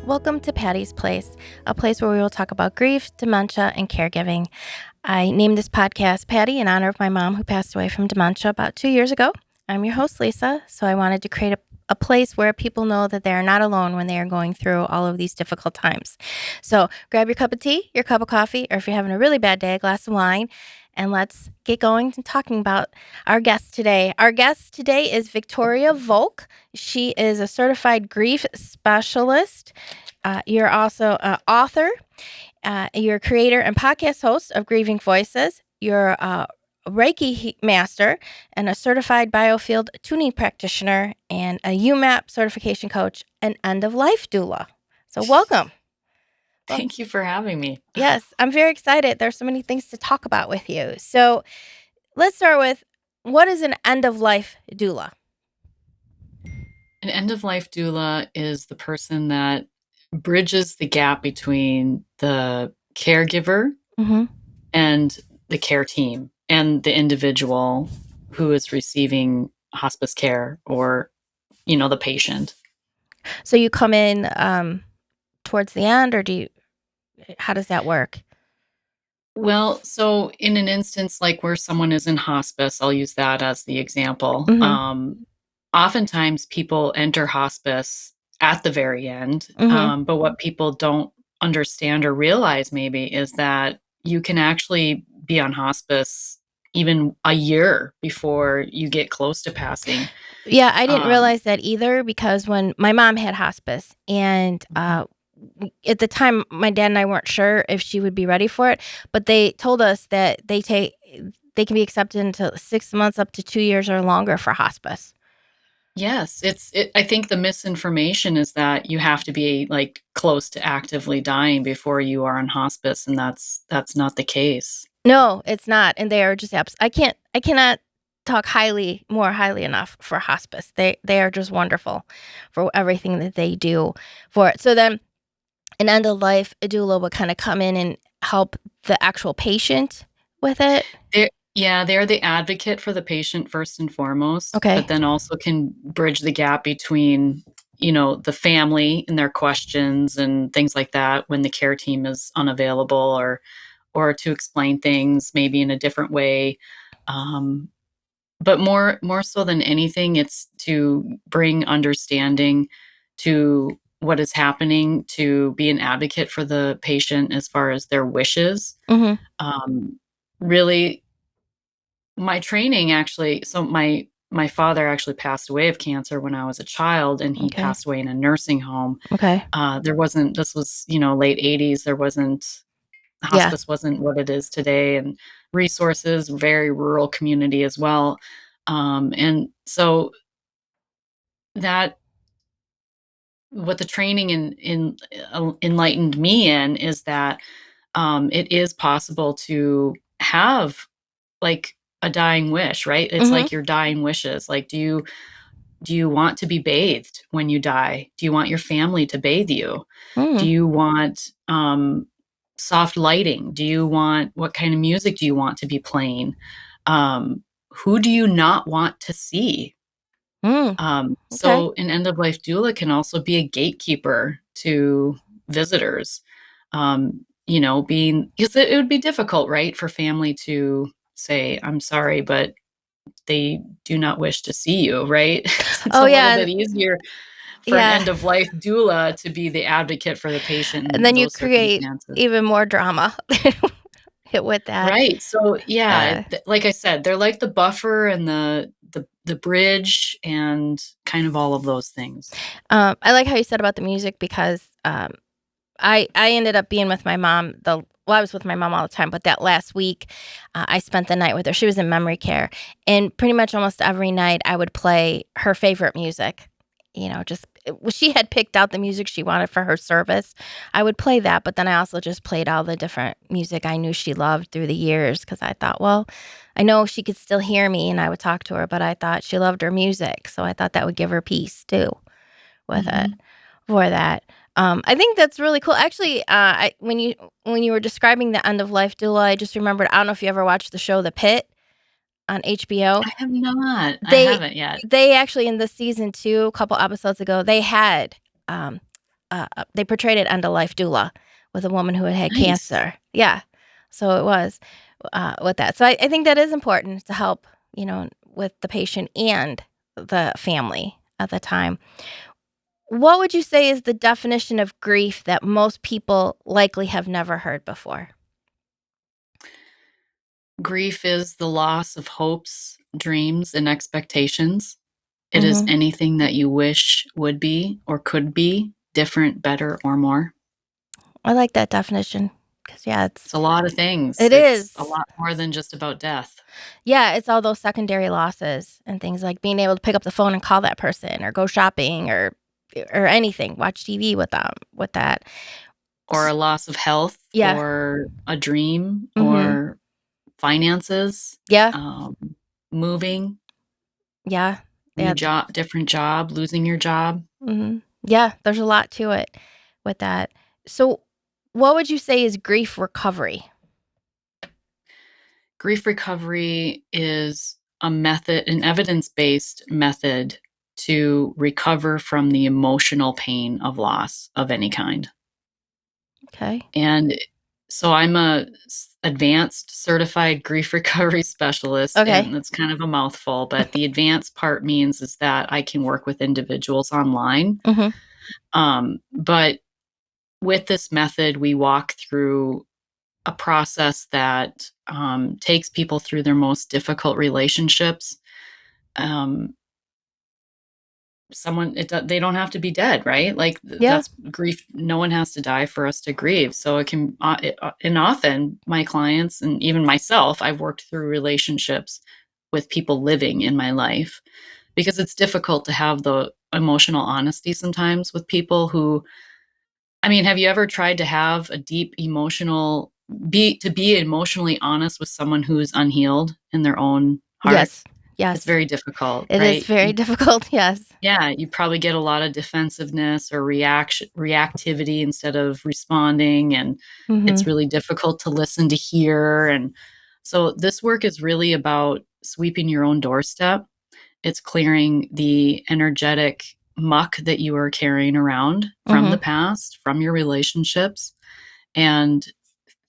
Welcome to Patty's Place, a place where we will talk about grief, dementia, and caregiving. I named this podcast Patty in honor of my mom who passed away from dementia about 2 years ago. I'm your host, Lisa, so I wanted to create a place where people know that they are not alone when they are going through all of these difficult times. So grab your cup of tea, your cup of coffee, or if you're having a really bad day, a glass of wine, and let's get going and talking about our guest today. Our guest today is Victoria Volk. She is a certified grief specialist. You're also an author. You're a creator and podcast host of Grieving Voices. You're a Reiki master and a certified biofield tuning practitioner and a UMAP certification coach and end-of-life doula. So welcome. Thank you for having me. Yes, I'm very excited. There's so many things to talk about with you. So let's start with, what is an end-of-life doula? An end-of-life doula is the person that bridges the gap between the caregiver and the care team and the individual who is receiving hospice care or, the patient. So you come in towards the end, or how does that work? Well, so in an instance like where someone is in hospice, I'll use that as the example. Oftentimes people enter hospice at the very end, but what people don't understand or realize maybe is that you can actually be on hospice even a year before you get close to passing. Yeah, I didn't realize that either, because when my mom had hospice and at the time, my dad and I weren't sure if she would be ready for it, but they told us that they can be accepted into 6 months up to 2 years or longer for hospice. Yes, I think the misinformation is that you have to be like close to actively dying before you are on hospice, and that's not the case. No, it's not, and they are just I cannot talk more highly enough for hospice. They are just wonderful for everything that they do for it. So then, an end of life doula would kind of come in and help the actual patient with it. They're the advocate for the patient first and foremost. Okay. But then also can bridge the gap between, the family and their questions and things like that when the care team is unavailable, or to explain things maybe in a different way. But more so than anything, it's to bring understanding to what is happening, to be an advocate for the patient as far as their wishes. Really, my training actually, so my father actually passed away of cancer when I was a child, and he passed away in a nursing home. Okay. This was, late 80s. Hospice wasn't what it is today, and resources, very rural community as well. And so that what the training enlightened me in is that it is possible to have like a dying wish, right? It's like your dying wishes. Like, do you want to be bathed when you die? Do you want your family to bathe you? Do you want soft lighting? What kind of music do you want to be playing? Who do you not want to see? So an end-of-life doula can also be a gatekeeper to visitors, because it would be difficult, right, for family to say, I'm sorry, but they do not wish to see you, right? It's a little bit easier for an end-of-life doula to be the advocate for the patient. And then you create even more drama with that. Right. So, like I said, they're like the buffer and the bridge and kind of all of those things. I like how you said about the music, because I ended up being with my mom. I was with my mom all the time, but that last week, I spent the night with her. She was in memory care, and pretty much almost every night I would play her favorite music. She had picked out the music she wanted for her service. I would play that, but then I also just played all the different music I knew she loved through the years, because I thought, well, I know she could still hear me and I would talk to her, but I thought she loved her music, so I thought that would give her peace too with it for that. I think that's really cool. Actually, when you were describing the end of life doula, I just remembered. I don't know if you ever watched the show The Pit on HBO. I have not. I haven't yet. They actually, in the season 2, a couple episodes ago, they had they portrayed it end-of-life doula with a woman who had had Nice. cancer. Yeah. So it was with that. So I think that is important to help, with the patient and the family at the time. What would you say is the definition of grief that most people likely have never heard before? Grief is the loss of hopes, dreams, and expectations. It is Mhm. anything that you wish would be or could be different, better, or more. I like that definition because yeah, It's a lot of things. it It's a is. lot more than just about death. Yeah, it's all those secondary losses and things like being able to pick up the phone and call that person or go shopping or anything, watch TV with them with that. Or a loss of health, Yeah. or a dream, Mhm. or finances, Yeah. um, moving, Yeah. new Yeah. job, different job, losing your job. Mhm. Yeah, there's a lot to it with that. So, what would you say is grief recovery? Grief recovery is a method, an evidence-based method to recover from the emotional pain of loss of any kind. Okay. And so I'm a advanced certified grief recovery specialist, Okay. and that's kind of a mouthful, but the advanced part means is that I can work with individuals online. Mhm. But with this method, we walk through a process that takes people through their most difficult relationships. Um, they don't have to be dead, right? Like Yeah. that's grief. No one has to die for us to grieve. So and often my clients and even myself, I've worked through relationships with people living in my life because it's difficult to have the emotional honesty sometimes with people who, I mean, have you ever tried to have a deep emotional be emotionally honest with someone who's unhealed in their own heart? Yes. It's Yes. very difficult, It is right? very difficult. Yes. Yeah, you probably get a lot of defensiveness or reactivity instead of responding, and it's Mhm. really difficult to listen to hear, and so this work is really about sweeping your own doorstep. It's clearing the energetic muck that you are carrying around from the Mhm. past, from your relationships, and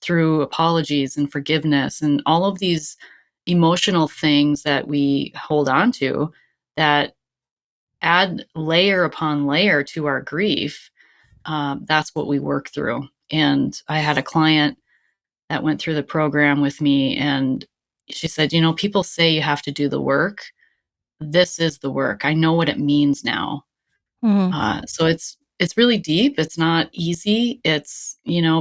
through apologies and forgiveness and all of these emotional things that we hold on to that add layer upon layer to our grief. That's what we work through. And I had a client that went through the program with me, and she said, people say you have to do the work. This is the work. I know what it means now. Mhm. So it's really deep. It's not easy.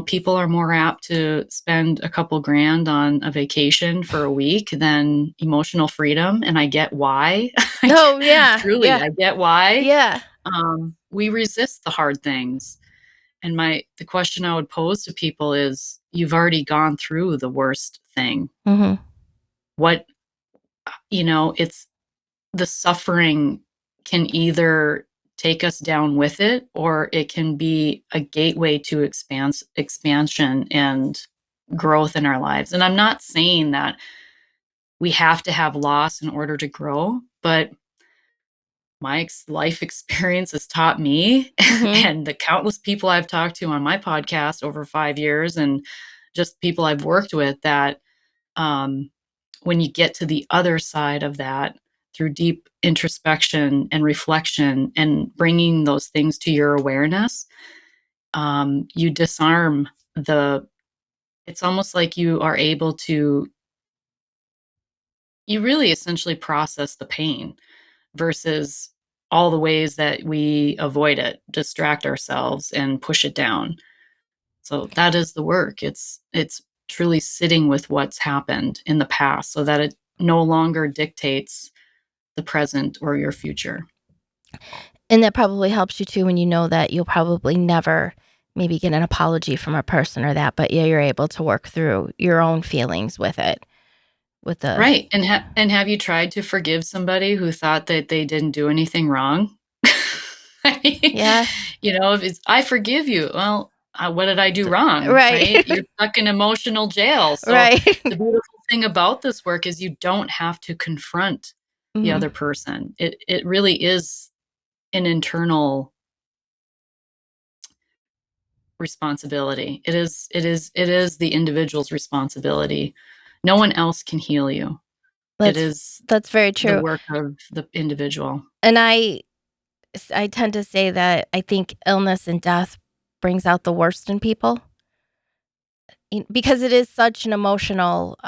People are more apt to spend a couple grand on a vacation for a week than emotional freedom, and I get why. Oh, yeah. Truly, Yeah. I get why. Yeah. We resist the hard things. And the question I would pose to people is, you've already gone through the worst thing. Mhm. What, it's the suffering can either take us down with it, or it can be a gateway to expansion and growth in our lives. And I'm not saying that we have to have loss in order to grow, but my life experience has taught me Mhm. and the countless people I've talked to on my podcast over 5 years, and just people I've worked with, that um, when you get to the other side of that, through deep introspection and reflection and bringing those things to your awareness, you disarm it's almost like you are able to, you really essentially process the pain versus all the ways that we avoid it, distract ourselves and push it down. So that is the work. It's truly sitting with what's happened in the past so that it no longer dictates the present or your future. And that probably helps you too when you know that you'll probably never maybe get an apology from a person or that, but yeah, you're able to work through your own feelings with it. With the Right. And have you tried to forgive somebody who thought that they didn't do anything wrong? I mean, Yeah. if it's, I forgive you. Well, what did I do wrong? Right. Right? You're stuck in emotional jail. So Right. the beautiful thing about this work is you don't have to confront the Mhm. other person. It really is an internal responsibility. It is the individual's responsibility. No one else can heal you. It That's is that's very the true. work of the individual. And I tend to say that I think illness and death brings out the worst in people because it is such an emotional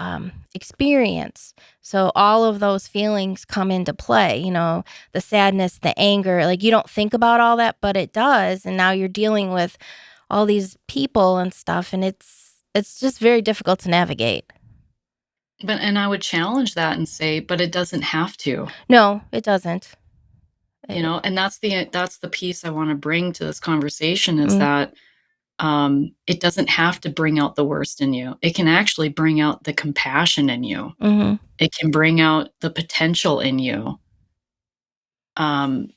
experience. So all of those feelings come into play, the sadness, the anger. Like you don't think about all that, but it does. And now you're dealing with all these people and stuff, and it's just very difficult to navigate. And I would challenge that and say, but it doesn't have to. No, it doesn't. And that's the piece I want to bring to this conversation is Mm, that it doesn't have to bring out the worst in you. It can actually bring out the compassion in you. mhm. It can bring out the potential in you. Um,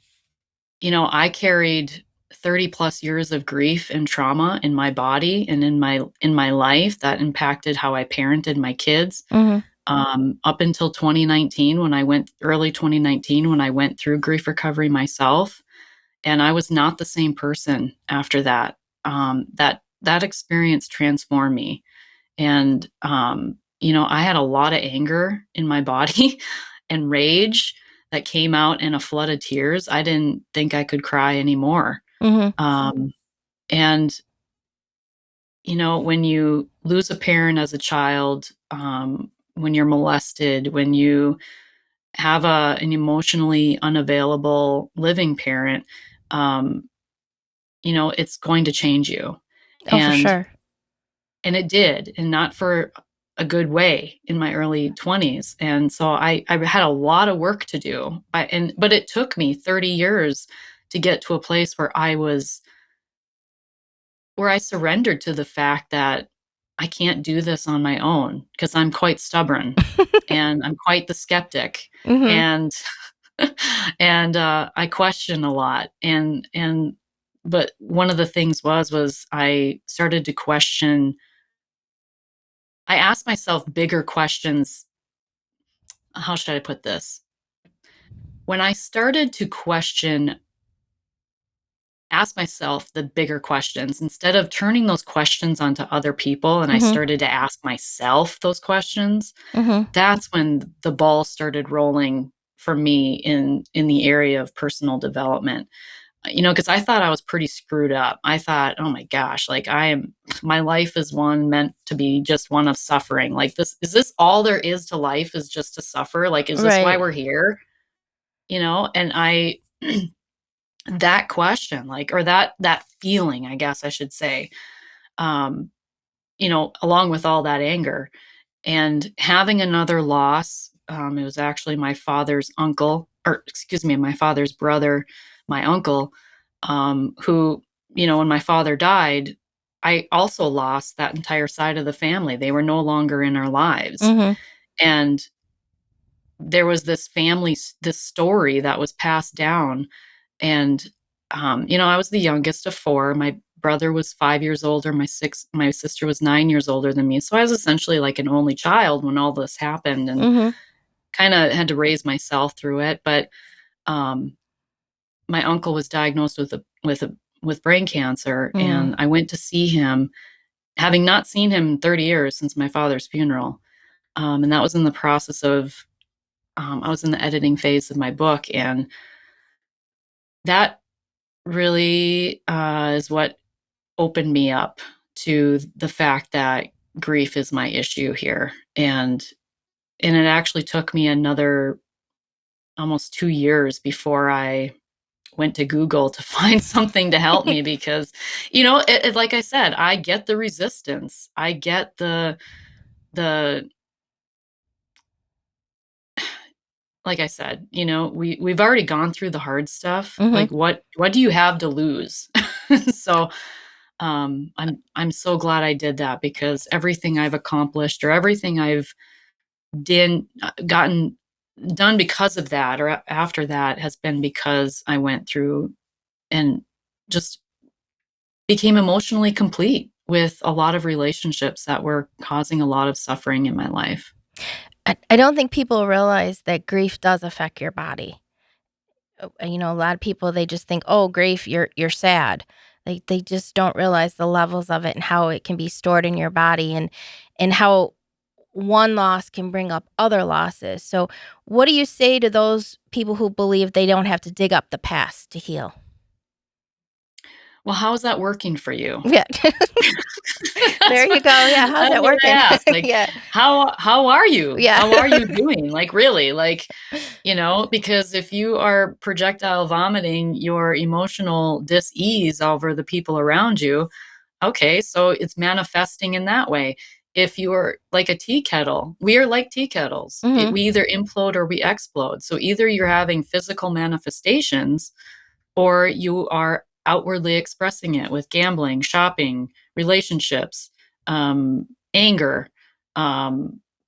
I carried 30 plus years of grief and trauma in my body and in my life that impacted how I parented my kids. Mhm. Up until 2019, early 2019, when I went through grief recovery myself, and I was not the same person after that. That experience transformed me, and I had a lot of anger in my body and rage that came out in a flood of tears. I didn't think I could cry anymore. Mhm. And when you lose a parent as a child, when you're molested, when you have an emotionally unavailable living parent, um, it's going to change you. Oh, for And sure. and it did, and not for a good way in my early 20s. And so I had a lot of work to do. But it took me 30 years to get to a place where I surrendered to the fact that I can't do this on my own because I'm quite stubborn and I'm quite the skeptic. Mhm. And and I question a lot. But one of the things was I started to question. I asked myself bigger questions. How should I put this? When I started to ask myself the bigger questions instead of turning those questions onto other people, and I Mhm. started to ask myself those questions, Mhm. that's when the ball started rolling for me in the area of personal development. Because I thought I was pretty screwed up. I thought, oh my gosh, like my life is one meant to be just one of suffering. Like, is this all there is to life, is just to suffer? Like, is this why Right. we're here? And that question, like, or that feeling, I guess I should say, um, along with all that anger and having another loss. It was actually my father's uncle, or excuse me, my father's brother, my uncle, who, when my father died, I also lost that entire side of the family. They were no longer in our lives. Mhm. And there was this story that was passed down. And, I was the youngest of four. My brother was 5 years older. My sister was 9 years older than me. So I was essentially like an only child when all this happened, and Mhm. kind of had to raise myself through it. But um, my uncle was diagnosed with brain cancer, Mm. and I went to see him, having not seen him in 30 years since my father's funeral. And that was in the process of I was in the editing phase of my book, and that really is what opened me up to the fact that grief is my issue here. And it actually took me another almost 2 years before I went to Google to find something to help me, because like I said, I get the resistance. I get the like I said, we've already gone through the hard stuff. Mhm. Like, what do you have to lose? So I'm so glad I did that, because everything I've accomplished, or everything I've gotten done because of that, or after that, has been because I went through and just became emotionally complete with a lot of relationships that were causing a lot of suffering in my life. I don't think people realize that grief does affect your body. A lot of people, they just think, "Oh, grief, you're sad." They just don't realize the levels of it and how it can be stored in your body, and how one loss can bring up other losses. So, what do you say to those people who believe they don't have to dig up the past to heal? Well, how is that working for you? Yeah. That's There you what go. Yeah, how's that's that what I working? ask, like, Yeah. how are you? Yeah. How are you doing? Like, really, like, because if you are projectile vomiting your emotional dis-ease over the people around you, okay, so it's manifesting in that way. If you're like a tea kettle, we are like tea kettles. Mhm. We either implode or we explode. So either you're having physical manifestations or you are outwardly expressing it with gambling, shopping, relationships, anger,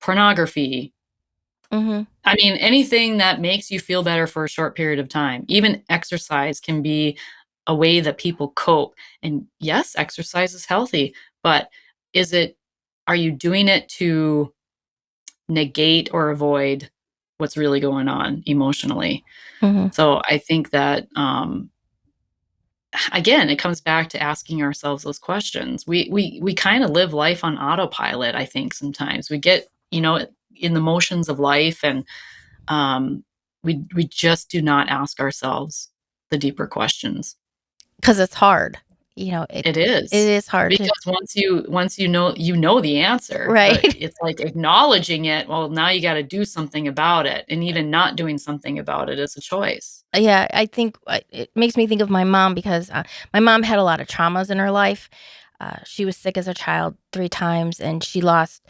pornography. Mhm. I mean, anything that makes you feel better for a short period of time. Even exercise can be a way that people cope. And yes, exercise is healthy, but is it, are you doing it to negate or avoid what's really going on emotionally? Mhm. So I think that, again, it comes back to asking ourselves those questions. We kind of live life on autopilot, I think sometimes. We get, in the motions of life, and we just do not ask ourselves the deeper questions. 'Cause it's hard. You know, It it is. is hard to. Because once you know the answer, Right. but it's like acknowledging it, well, now you gotta do something about it, and even not doing something about it is a choice. Yeah, I think it makes me think of my mom because my mom had a lot of traumas in her life. She was sick as a child 3 times, and she lost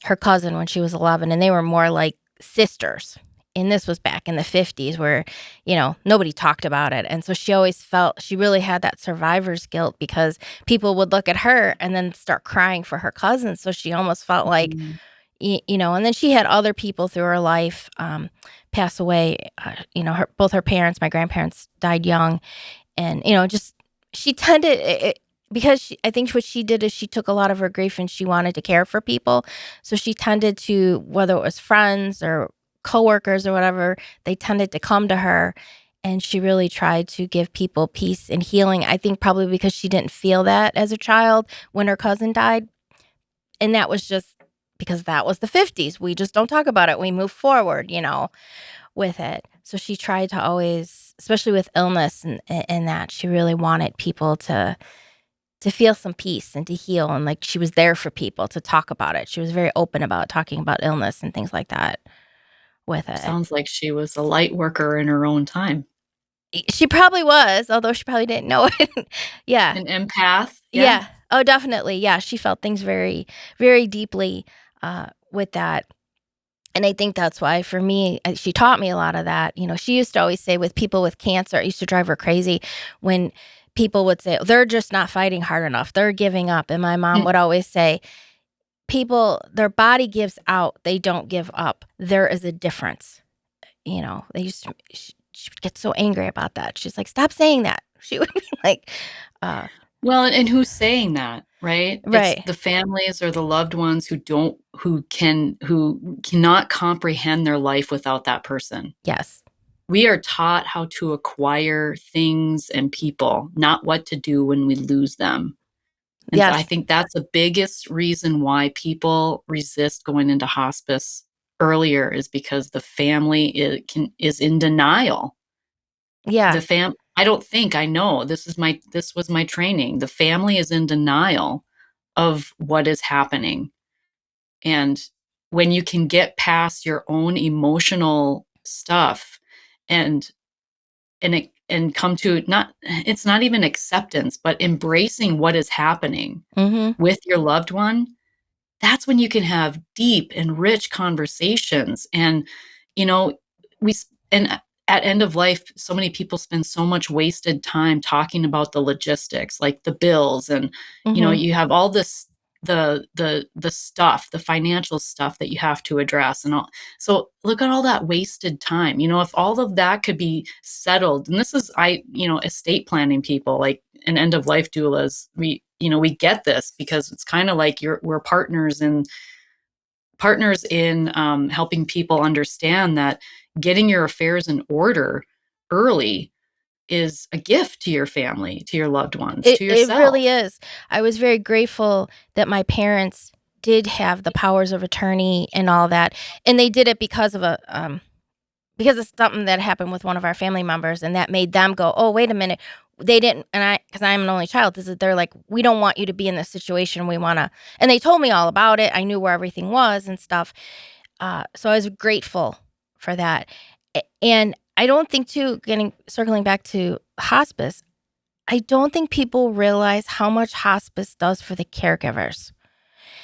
her cousin when she was 11, and they were more like sisters. And this was back in the 50s where, nobody talked about it. And so she always felt she really had that survivor's guilt because people would look at her and then start crying for her cousin. So she almost felt like, Mhm. and then she had other people through her life pass away. Both her parents, my grandparents died young, and just she tended because I think what she did is she took a lot of her grief and she wanted to care for people, so she tended to, whether it was friends or coworkers or whatever, they tended to come to her, and she really tried to give people peace and healing. I think probably because she didn't feel that as a child when her cousin died, and that was just because that was the 50s. We just don't talk about it. We move forward, with it. So she tried to always, especially with illness and that, she really wanted people to feel some peace and to heal, and like she was there for people to talk about it. She was very open about talking about illness and things like that with it. Sounds like she was a light worker in her own time. She probably was, although she probably didn't know it. Yeah. An empath, yeah. Yeah. Oh, definitely. Yeah, she felt things very, very deeply with that. And I think that's why for me, she taught me a lot of that. She used to always say with people with cancer, it used to drive her crazy when people would say, they're just not fighting hard enough. They're giving up. And my mom Mm, would always say, people, their body gives out. They don't give up. There is a difference. They used to, she would get so angry about that. She's like, stop saying that. She would be like, uh, well, and who's saying that, right? It's right. the families or the loved ones who cannot comprehend their life without that person. Yes. We are taught how to acquire things and people, not what to do when we lose them. And so I Yes. think that's the biggest reason why people resist going into hospice earlier, is because the family is in denial. Yeah. I don't think, I know, this was my training. The family is in denial of what is happening. And when you can get past your own emotional stuff, and come to, not, it's not even acceptance, but embracing what is happening Mm-hmm. with your loved one, that's when you can have deep and rich conversations. And you know we s- and at end of life, so many people spend so much wasted time talking about the logistics, like the bills, and Mm-hmm. you have all this, the stuff, the financial stuff that you have to address, and all. So look at all that wasted time. If all of that could be settled, and this is, estate planning people, like, and end of life doulas, we get this because it's kind of like we're partners in helping people understand that getting your affairs in order early is a gift to your family, to your loved ones, It to it yourself. really is. I was very grateful that my parents did have the powers of attorney and all that, and they did it because of something that happened with one of our family members, and that made them go, "Oh, wait a minute." They didn't, and because I'm an only child, they're like, "We don't want you to be in this situation. We wanna," and they told me all about it. I knew where everything was and stuff. So I was grateful for that. And I don't think too, getting circling back to hospice, I don't think people realize how much hospice does for the caregivers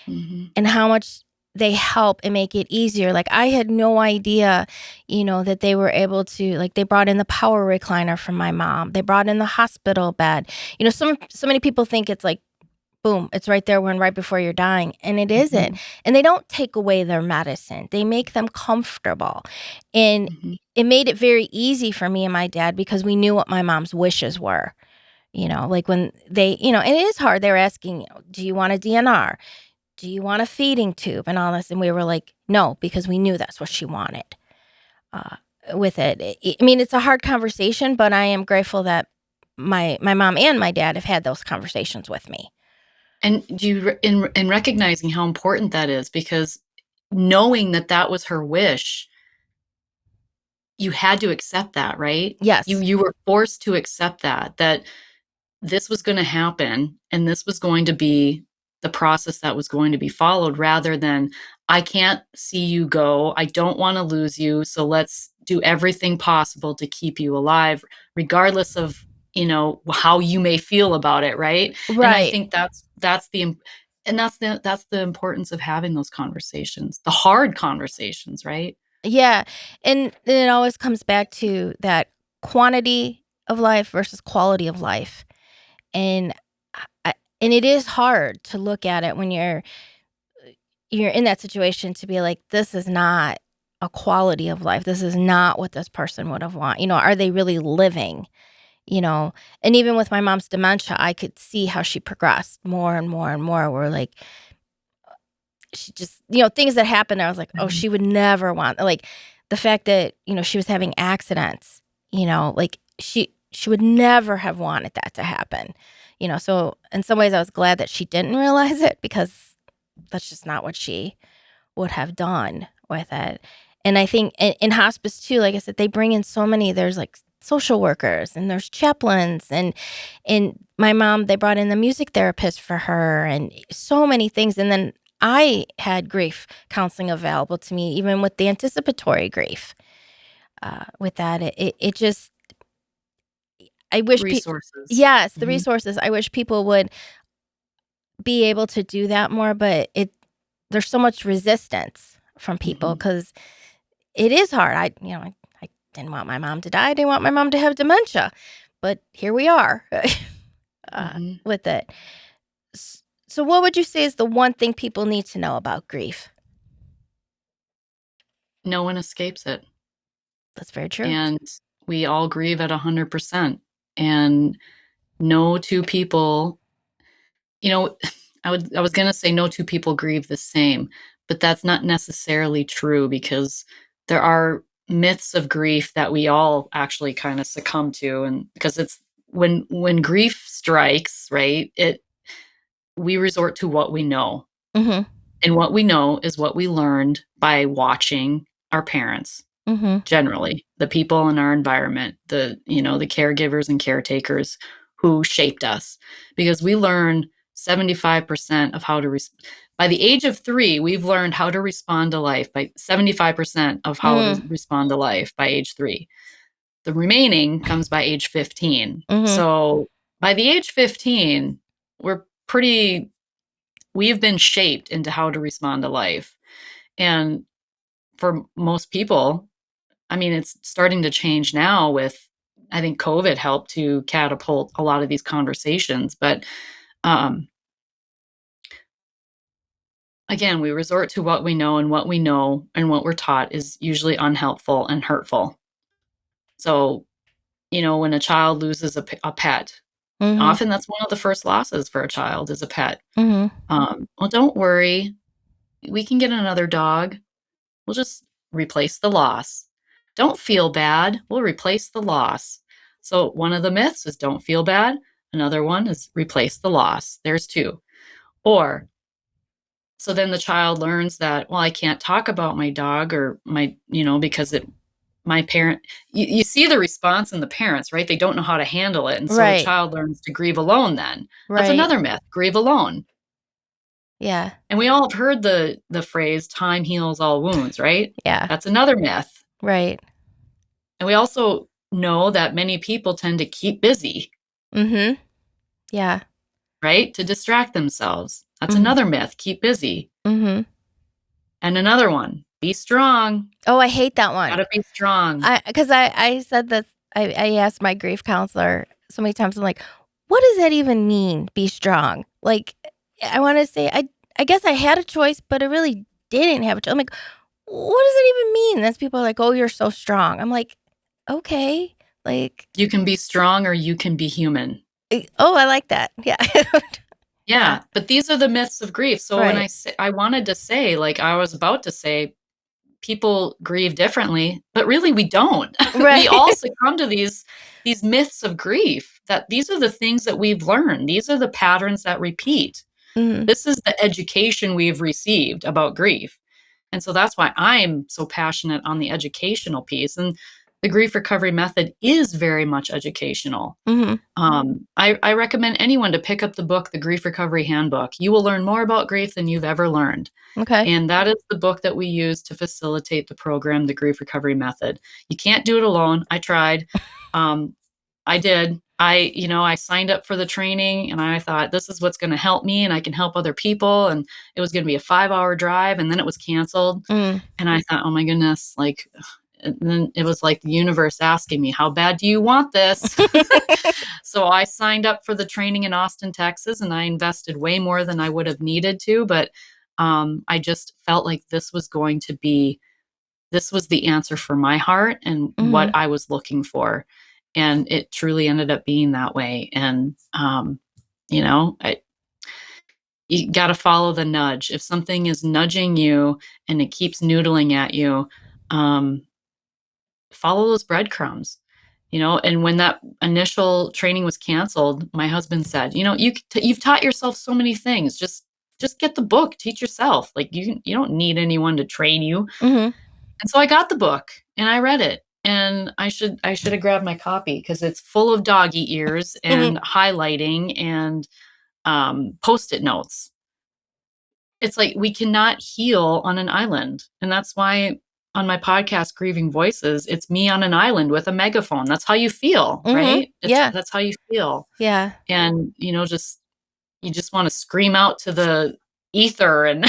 Mhm. and how much they help and make it easier. Like I had no idea, that they were able to, like, they brought in the power recliner for my mom. They brought in the hospital bed. So many people think it's like boom, it's right there when right before you're dying, and it isn't. Mhm. And they don't take away their medicine. They make them comfortable. And Mhm. it made it very easy for me and my dad because we knew what my mom's wishes were. Like when and it is hard. They were asking, do you want a DNR? Do you want a feeding tube and all this? And we were like, no, because we knew that's what she wanted. Uh, with it. I mean, it's a hard conversation, but I am grateful that my mom and my dad have had those conversations with me. And do you in recognizing how important that is, because knowing that that was her wish, you had to accept that, right? You Yes. you were forced to accept that this was gonna happen, and this was going to be the process that was going to be followed, rather than, "I can't see you go, I don't wanna lose you, so let's do everything possible to keep you alive, regardless of, how you may feel about it," right? And I Right. think that's the im and that's the importance of having those conversations, the hard conversations, right? Yeah, and then it always comes back to that quantity of life versus quality of life, and and it is hard to look at it when you're in that situation to be like, this is not a quality of life. This is not what this person would have want. Are they really living? You know, and even with my mom's dementia, I could see how she progressed more and more and more. Where like she just, things that happened, I was like, oh, Mhm. she would never want, like, the fact that, she was having accidents, like she would never have wanted that to happen. So in some ways I was glad that she didn't realize it because that's just not what she would have done with it. And I think in hospice too, like I said, they bring in so many, there's like social workers and there's chaplains and my mom, they brought in the music therapist for her and so many things. And then I had grief counseling available to me, even with the anticipatory grief. With that, it just, I wish Resources. yes, the Mhm. resources. I wish people would be able to do that more, but there's so much resistance from people Mhm. because it is hard. I didn't want my mom to die. I didn't want my mom to have dementia, but here we are Mhm. with it. So, what would you say is the one thing people need to know about grief? No one escapes it, That's very true. and we all grieve at 100%, and no 2 people you know, I was gonna say no 2 people grieve the same, but that's not necessarily true, because there are myths of grief that we all actually kinda succumb to, and because it's when grief strikes, right, we resort to what we know, Mhm. and what we know is what we learned by watching our parents. Mhm. Generally, the people in our environment, the caregivers and caretakers who shaped us, because we learn 75% of how to by the age of 3, we've learned how to respond to life, by 75% of how to Mm. respond to life by age 3. The remaining comes by age 15. Mhm. So, by the age 15, we're pretty we've been shaped into how to respond to life, and for most people, I mean, it's starting to change now with, I think COVID helped to catapult a lot of these conversations, but, um, again, we resort to what we know, and what we know and what we're taught is usually unhelpful and hurtful. So, when a child loses a pet, Mhm. often that's one of the first losses for a child, is a pet. Mhm. "Well, don't worry, we can get another dog. We'll just replace the loss. Don't feel bad, we'll replace the loss." So one of the myths is don't feel bad. Another one is replace the loss. There's two. Or so then the child learns that, well, I can't talk about my dog or my, because my parent, you see the response in the parents, right? They don't know how to handle it. And so the Right. child learns to grieve alone then. That's Right. another myth, grieve alone. Yeah. And we all have heard the phrase time heals all wounds, right? Yeah. That's another myth. Right. And we also know that many people tend to keep busy, Mhm. Yeah. right? To distract themselves. That's Mhm. another myth, keep busy. Mhm. And another one, be strong. Oh, I hate that one. Gotta be strong. I said this. I asked my grief counselor so many times. I'm like, what does that even mean? Be strong. Like, I want to say, I guess I had a choice, but I really didn't have a choice. I'm like, what does it even mean? That's people are like, oh, you're so strong. I'm like, okay, like, You can be strong or you can be human. oh, I like that. Yeah, yeah, Yeah, but these are the myths of grief. So when right, I wanted to say, like I was about to say, people grieve differently, but really we don't. We right. all succumb to these myths of grief, that these are the things that we've learned. These are the patterns that repeat. Mhm. This is the education we've received about grief. And so that's why I'm so passionate on the educational piece. And the grief recovery method is very much educational. Mhm. I recommend anyone to pick up the book, The Grief Recovery Handbook. You will learn more about grief than you've ever learned. Okay. And that is the book that we use to facilitate the program, the Grief Recovery Method. You can't do it alone. I tried. Um, I did. I signed up for the training and I thought this is what's going to help me and I can help other people. And it was going to be a 5-hour drive and then it was canceled. Mm. And I thought, oh my goodness, like, and then it was like the universe asking me, how bad do you want this? So I signed up for the training in Austin, Texas, and I invested way more than I would have needed to. But I just felt like this was the answer for my heart and what Mhm. I was looking for. And it truly ended up being that way. And, you know, I, you got to follow the nudge. If something is nudging you and it keeps noodling at you, um, follow those breadcrumbs. And when that initial training was canceled, my husband said, you've taught yourself so many things. Just get the book, teach yourself. Like you don't need anyone to train you. Mhm. And so I got the book and I read it. And I should have grabbed my copy because it's full of doggy ears Mhm. and highlighting and post-it notes. It's like we cannot heal on an island. And that's why on my podcast, Grieving Voices, it's me on an island with a megaphone. That's how you feel, Mhm. right? Yeah. That's how you feel. Yeah. And, you just want to scream out to the ether and,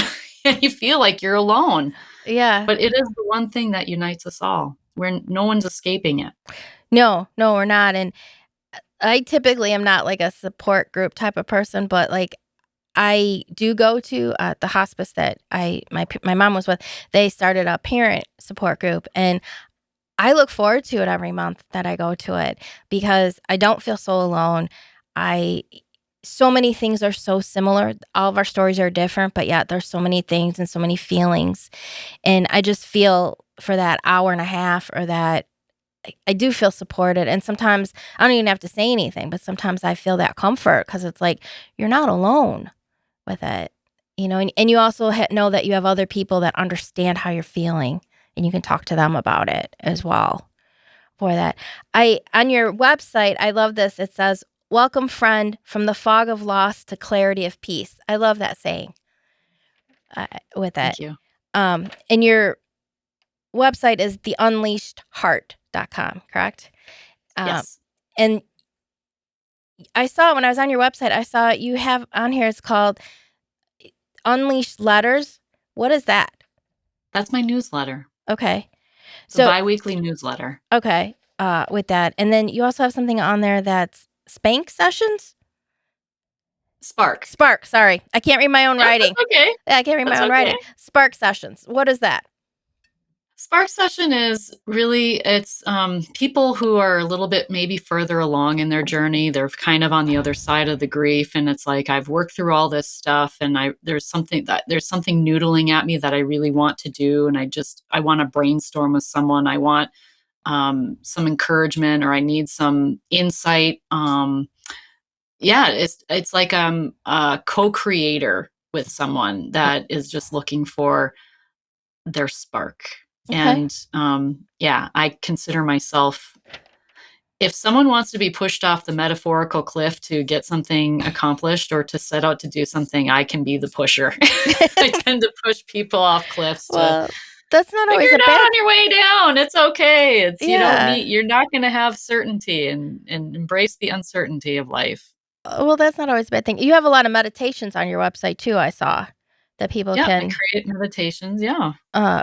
and you feel like you're alone. Yeah. But it is the one thing that unites us all, where no one's escaping it. No, no, we're not. And I typically am not like a support group type of person, but like I do go to the hospice that my mom was with. They started a parent support group, and I look forward to it every month that I go to it because I don't feel so alone. I So many things are so similar. All of our stories are different, but yet there's so many things and so many feelings. And I just feel for that hour and a half or that I do feel supported. And sometimes I don't even have to say anything, but sometimes I feel that comfort because it's like you're not alone with it, and you also know that you have other people that understand how you're feeling and you can talk to them about it as well for that. On your website, I love this. It says, welcome friend from the fog of loss to clarity of peace. I love that saying with it. Thank you. And your website is theunleashedheart.com, correct? Um, Yes. and I saw when I was on your website, I saw you have on here, it's called Unleashed Letters. What is that? That's my newsletter. Okay. It's a So, biweekly newsletter. okay, with that. And then you also have something on there that's Spank Sessions? Spark. Spark, sorry. I can't read my own Yep, writing. that's okay. Yeah, I can't read my That's own okay. writing. Spark Sessions. What is that? Spark session is really it's people who are a little bit maybe further along in their journey. They're kind of on the other side of the grief, and it's like I've worked through all this stuff, and there's something noodling at me that I really want to do, and I want to brainstorm with someone. I want some encouragement, or I need some insight. Yeah, it's like I'm a co-creator with someone that is just looking for their spark. Okay. And yeah, I consider myself, if someone wants to be pushed off the metaphorical cliff to get something accomplished or to set out to do something, I can be the pusher. I tend to push people off cliffs to Well, that's not figure always a it out bad on your way down. It's okay. yeah. You're not going to have certainty, and embrace the uncertainty of life. Well, that's not always a bad thing. You have a lot of meditations on your website too, I saw, that people Yeah, I can, create meditations. Yeah.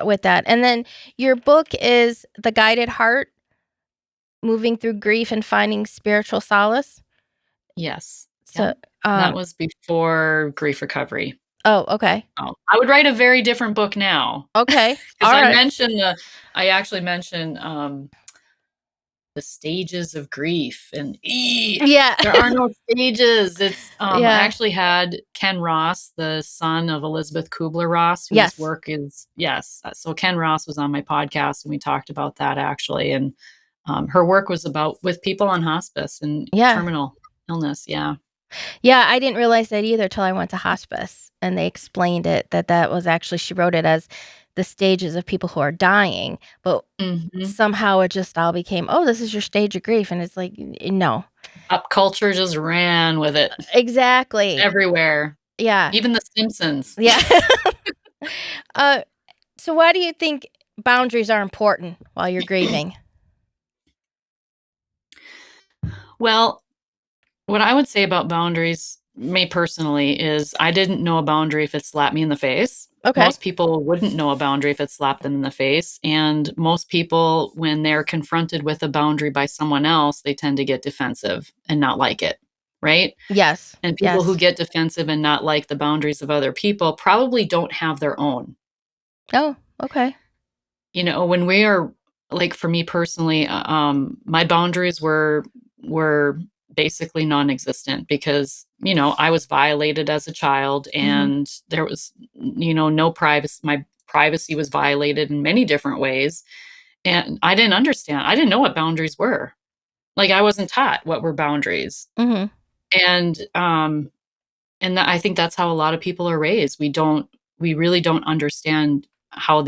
with that. And then your book is The Guided Heart, Moving Through Grief and Finding Spiritual Solace. Yes. So, Yep. That was before grief recovery. oh, okay. Oh, I would write a very different book now, Okay. because Alright. I actually mentioned the stages of grief, and Yeah. there are no stages. I Yeah. actually had Ken Ross, the son of Elizabeth Kubler-Ross, whose Yes. work is, yes. So Ken Ross was on my podcast, and we talked about that actually. And her work was about with people on hospice and Yeah. terminal illness. Yeah. Yeah, I didn't realize that either till I went to hospice, and they explained it, that was actually, she wrote it as the stages of people who are dying, but Hmm. somehow it just all became, "Oh, this is your stage of grief," and it's like, no. Pop culture just ran with it Exactly. everywhere, Yeah. even The Simpsons. Yeah. Uh, so why do you think boundaries are important while you're grieving? Well, what I would say about boundaries, me personally, is I didn't know a boundary if it slapped me in the face. Okay. Most people wouldn't know a boundary if it slapped them in the face. And most people, when they're confronted with a boundary by someone else, they tend to get defensive and not like it. Right. Yes. And people who Yes. get defensive and not like the boundaries of other people probably don't have their own. Oh, okay. When we are, like, for me personally, my boundaries were basically non-existent, because I was violated as a child, Mhm. and there was no privacy. My privacy was violated in many different ways, and I didn't know what boundaries were. Like, I wasn't taught what were boundaries. Mhm. And I think that's how a lot of people are raised. We really don't understand how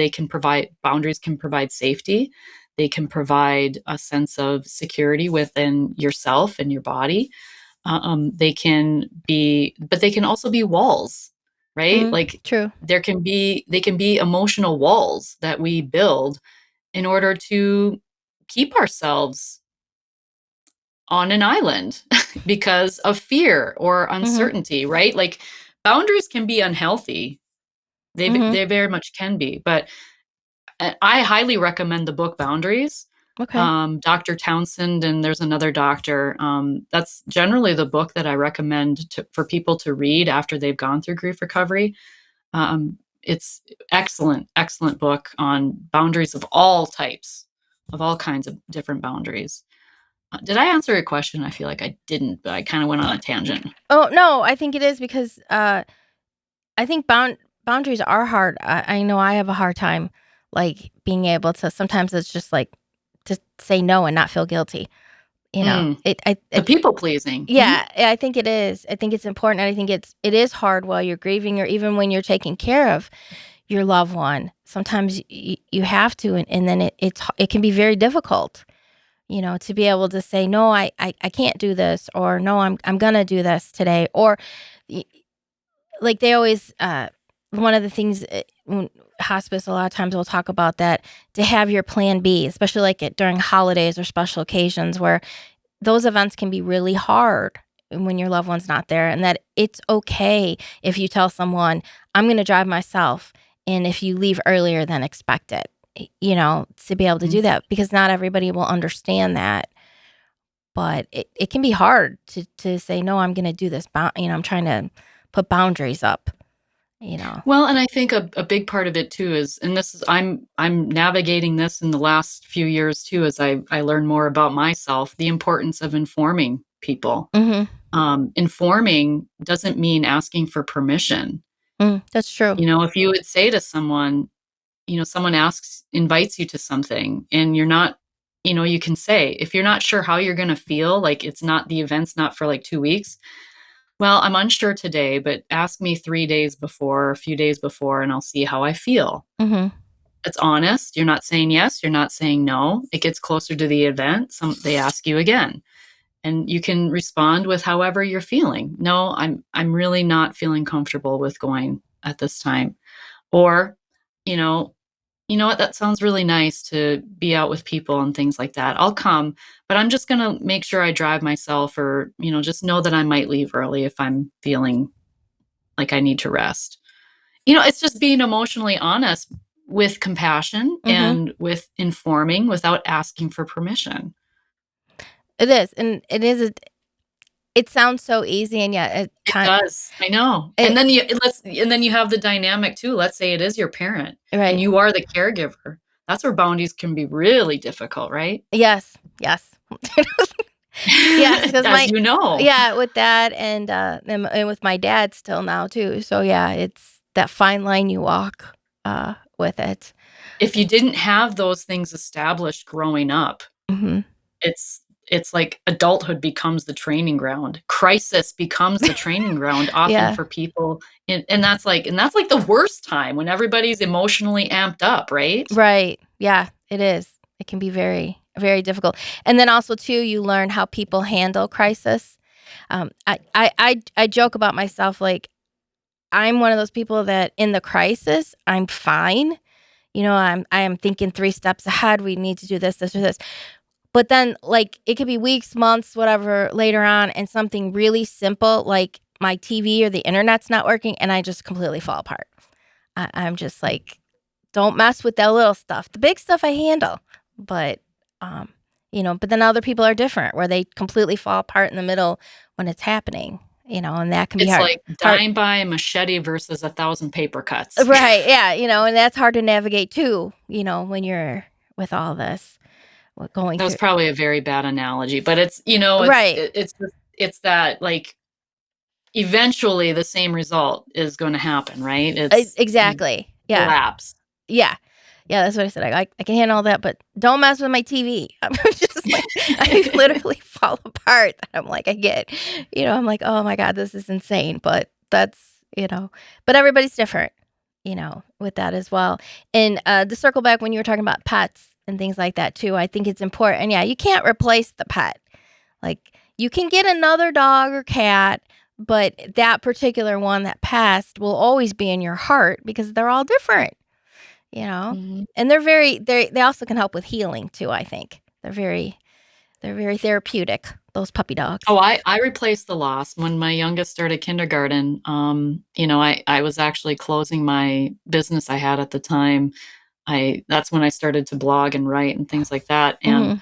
boundaries can provide safety. They can provide a sense of security within yourself and your body. But they can also be walls, right? Mm, Like, true. they can be emotional walls that we build in order to keep ourselves on an island because of fear or Mhm. uncertainty, right? Like, boundaries can be unhealthy. Mhm. They very much can be, but I highly recommend the book Boundaries. Okay. Dr. Townsend, and there's another doctor. That's generally the book that I recommend for people to read after they've gone through grief recovery. It's excellent, excellent book on boundaries of all types, of all kinds of different boundaries. Did I answer your question? I feel like I didn't, but I kind of went on a tangent. Oh, no, I think it is because, I think boundaries are hard. I know I have a hard time, like, being able to, sometimes it's just, like, to say no and not feel guilty, you know? Mm, I the people pleasing. Hmm? yeah, I think it is. I think it's important, and I think it is hard while you're grieving, or even when you're taking care of your loved one. Sometimes you have to, and then it can be very difficult, to be able to say, "No, I can't do this," or, "No, I'm gonna do this today," or y like, they always, one of the things, when hospice, a lot of times we'll talk about that, to have your plan B, especially, like, during holidays or special occasions where those events can be really hard when your loved one's not there, and that it's okay if you tell someone, "I'm gonna drive myself," and if you leave earlier than expected, to be able to do that, because not everybody will understand that, but it can be hard to say, "No, I'm gonna do this," I'm trying to put boundaries up, you know? Well, and I think a big part of it too is, and this is I'm navigating this in the last few years too, as I learn more about myself, the importance of informing people. Mhm. Informing doesn't mean asking for permission. That's true. If you would say to someone, someone invites you to something, and you're not. you can say, if you're not sure how you're going to feel, like the event's not for like 2 weeks. Well, I'm unsure today, but ask me 3 days before, a few days before, and I'll see how I feel. Mm-hmm. It's honest. You're not saying yes. You're not saying no. It gets closer to the event. They ask you again, and you can respond with however you're feeling. No, I'm really not feeling comfortable with going at this time. Or, you know, you know what? That sounds really nice to be out with people and things like that. I'll come, but I'm just going to make sure I drive myself, or, just know that I might leave early if I'm feeling like I need to rest. It's just being emotionally honest with compassion Mm-hmm. and with informing without asking for permission. It is, and it sounds so easy, and yet It does. I know. And it then you have the dynamic too. Let's say it is your parent and right. you are the caregiver. That's where boundaries can be really difficult, right? Yes, yes. Yes, because As you know. with that and with my dad still now too. So yeah, it's that fine line you walk with it. If you didn't have those things established growing up, Mhm. it's like adulthood becomes the training ground. Crisis becomes the training ground often Yeah. for people, and that's like the worst time when everybody's emotionally amped up, right? Right. Yeah, it is. It can be very, very difficult. And then also too, you learn how people handle crisis. I joke about myself like I'm one of those people that in the crisis, I'm fine. I am thinking 3 steps ahead. We need to do this, this, or this. But then, like, it could be weeks, months, whatever later on, and something really simple like my TV or the internet's not working, and I just completely fall apart. I'm just like, don't mess with that little stuff. The big stuff I handle, but um, but then other people are different, where they completely fall apart in the middle when it's happening. And that can be It's hard. like Hard, dying by a machete versus 1,000 paper cuts. right? Yeah, and that's hard to navigate too. When you're with all this, going That was through. probably a very bad analogy, but it's Right. it's that, like, eventually the same result is going to happen, right? You Exactly. Yeah. collapse. Yeah. Yeah, that's what I said. I can handle all that, but don't mess with my TV. I'm just like, I literally fall apart. I'm like, I'm like, oh my God, this is insane. But but everybody's different, with that as well. And to circle back when you were talking about pets and things like that too, I think it's important. And yeah, you can't replace the pet. Like, you can get another dog or cat, but that particular one that passed will always be in your heart because they're all different, you know? Mhm. And they also can help with healing too, I think. They're very therapeutic, those puppy dogs. Oh, I replaced the loss when my youngest started kindergarten. I was actually closing my business I had at the time. I That's when I started to blog and write and things like that. And Mhm.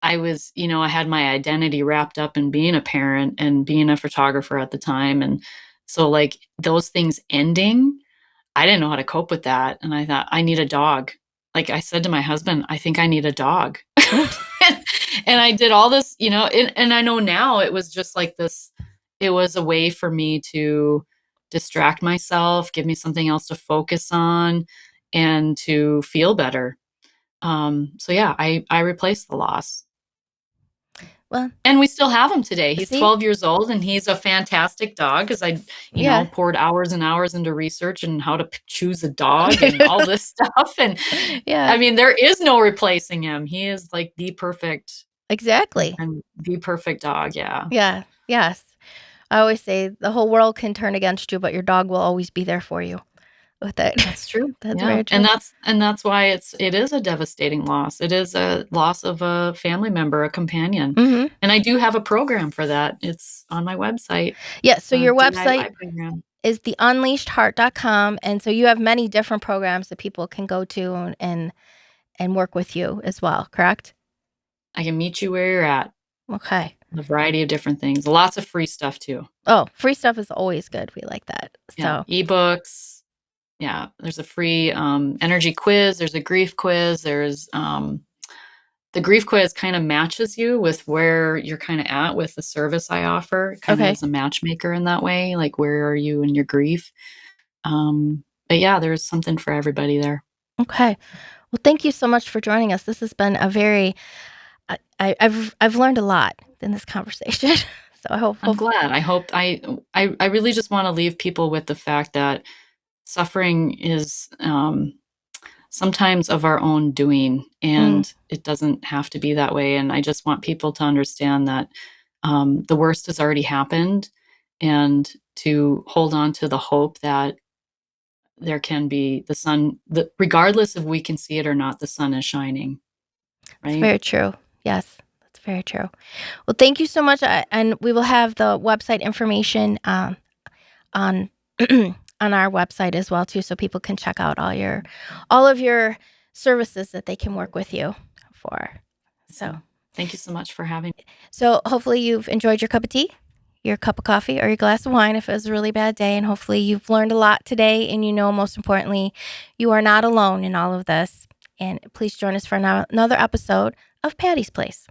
I had my identity wrapped up in being a parent and being a photographer at the time. And so, like, those things ending, I didn't know how to cope with that. And I thought, I need a dog. Like, I said to my husband, I think I need a dog. And I did all this, and I know now it was just like this, it was a way for me to distract myself, give me something else to focus on, and to feel better. So yeah, I replaced the loss. Well, And we still have him today. He's see? 12 years old and he's a fantastic dog because Yeah. poured hours and hours into research and how to choose a dog and all this stuff. And Yeah, I mean, there is no replacing him. He is like exactly. the perfect dog. Yeah. Yeah, yes. I always say the whole world can turn against you, but your dog will always be there for you with it. That's true. That's Yeah. very And true. that's why it is a devastating loss. It is a loss of a family member, a companion. Mhm. And I do have a program for that. It's on my website, Yeah, so a your website DIY program. is theunleashedheart.com, and so you have many different programs that people can go to and work with you as well, correct? I can meet you where you're at. Okay. A variety of different things. Lots of free stuff too. Oh, free stuff is always good. We like that. Yeah, So, ebooks. Yeah, there's a free energy quiz. There's a grief quiz. There's the grief quiz kind of matches you with where you're kind of at with the service I offer. Kind of okay. as a matchmaker in that way. Like, where are you in your grief? But yeah, there's something for everybody there. Okay. Well, thank you so much for joining us. This has been a very I've learned a lot in this conversation. So I I'm hope glad. I hope I really just wanna leave people with the fact that suffering is, sometimes of our own doing, mm, and it doesn't have to be that way, and I just want people to understand that, the worst has already happened, and to hold on to the hope that there can be the sun the regardless if we can see it or not, the sun is shining, it's right? very true. Yes, that's very true. Well, thank you so much, and we will have the website information, on on our website as well too, so people can check out all of your services that they can work with you for. So So, thank you so much for having so hopefully you've enjoyed your cup of tea, your cup of coffee, or your glass of wine if it was a really bad day, and hopefully you've learned a lot today, and most importantly, you are not alone in all of this. And please join us for another episode of Patty's Place.